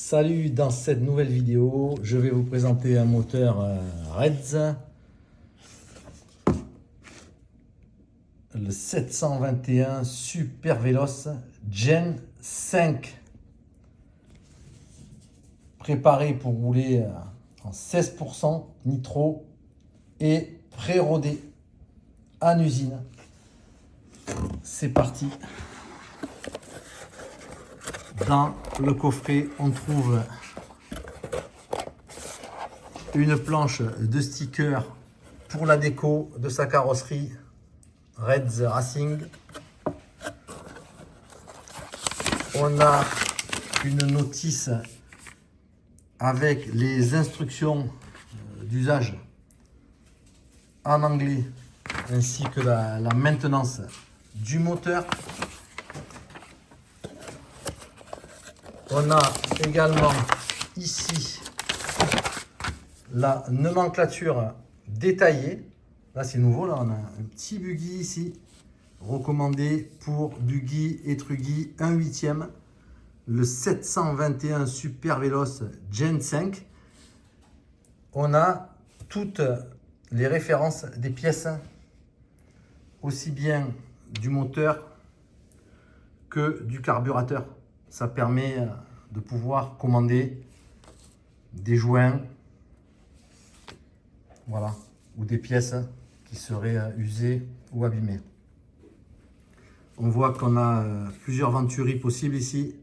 Salut, dans cette nouvelle vidéo, je vais vous présenter un moteur Redz, le 721 Super Veloce Gen 5, préparé pour rouler en 16% nitro et pré-rodé en usine. C'est parti. Dans le coffret, on trouve une planche de stickers pour la déco de sa carrosserie Redz Racing. On a une notice avec les instructions d'usage en anglais ainsi que la maintenance du moteur. On a également ici la nomenclature détaillée. Là, c'est nouveau. Là, on a un petit buggy ici, recommandé pour buggy et truggy 1/8, le 721 Super Veloce Gen 5. On a toutes les références des pièces, aussi bien du moteur que du carburateur. Ça permet de pouvoir commander des joints, voilà, ou des pièces qui seraient usées ou abîmées. On voit qu'on a plusieurs venturis possibles ici,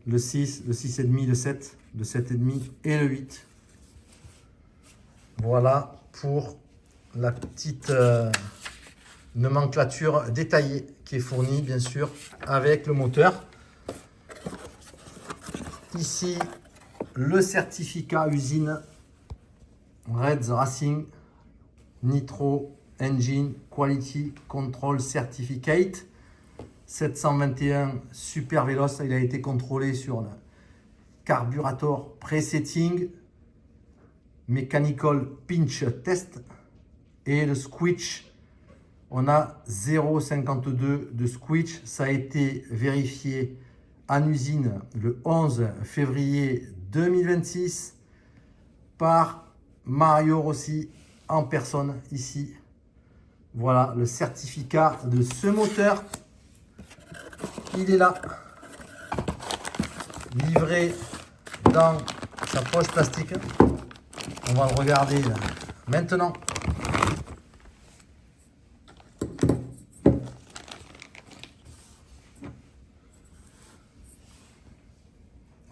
le 6, le 6,5, le 7, le 7,5 et le 8. Voilà pour la petite nomenclature détaillée qui est fournie bien sûr avec le moteur. Ici, le certificat usine Redz Racing Nitro Engine Quality Control Certificate 721 Super Veloce. Il a été contrôlé sur le carburator presetting, mechanical pinch test et le squeak. On a 0,52 de squeak. Ça a été vérifié en usine le 11 février 2026 par Mario Rossi en personne ici. Voilà le certificat de ce moteur. Il est là, livré dans sa poche plastique. On va le regarder là maintenant.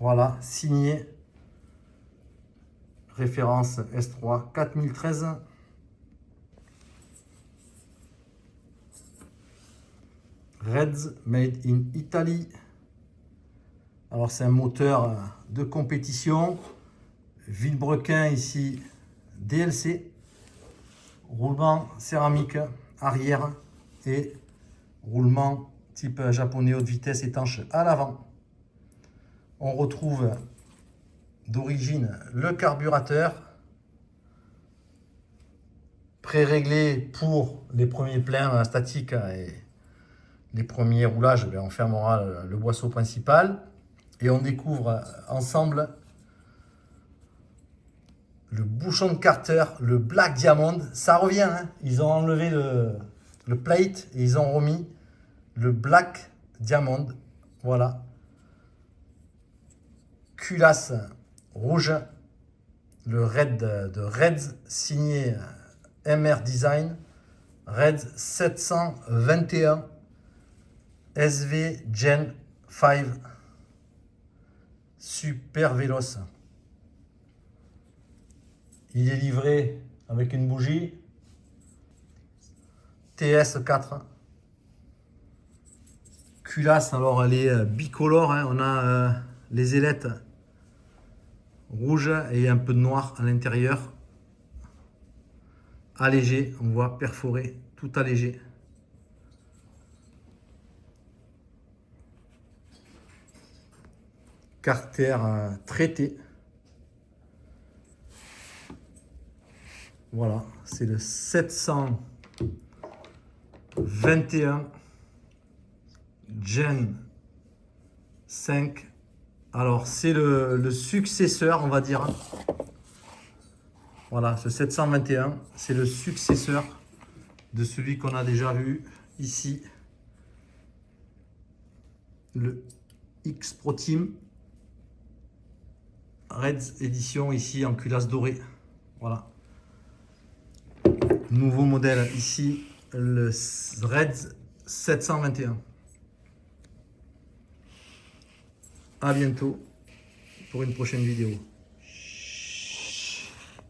Voilà, signé, référence S3 4013. Redz made in Italy. Alors c'est un moteur de compétition, Villebrequin ici, DLC, roulement céramique arrière et roulement type japonais haute vitesse étanche à l'avant. On retrouve d'origine le carburateur pré-réglé pour les premiers pleins statiques et les premiers roulages. On fermera le boisseau principal et on découvre ensemble le bouchon de carter, le Black Diamond. Ça revient, hein. Ils ont enlevé le plate et ils ont remis le Black Diamond. Voilà. Culasse rouge, le Red de Redz signé MR Design, Redz 721 SV Gen 5 Super Veloce. Il est livré avec une bougie TS4. Culasse, alors elle est bicolore, hein. On a les ailettes rouge et un peu de noir à l'intérieur. Allégé, on voit perforé, tout allégé. Carter traité. Voilà, c'est le 721 Gen 5 Alors, c'est le successeur, on va dire. Voilà, ce 721, c'est le successeur de celui qu'on a déjà vu ici. Le X Pro Team Reds édition ici en culasse dorée. Voilà. Nouveau modèle ici, le Reds 721. À bientôt pour une prochaine vidéo.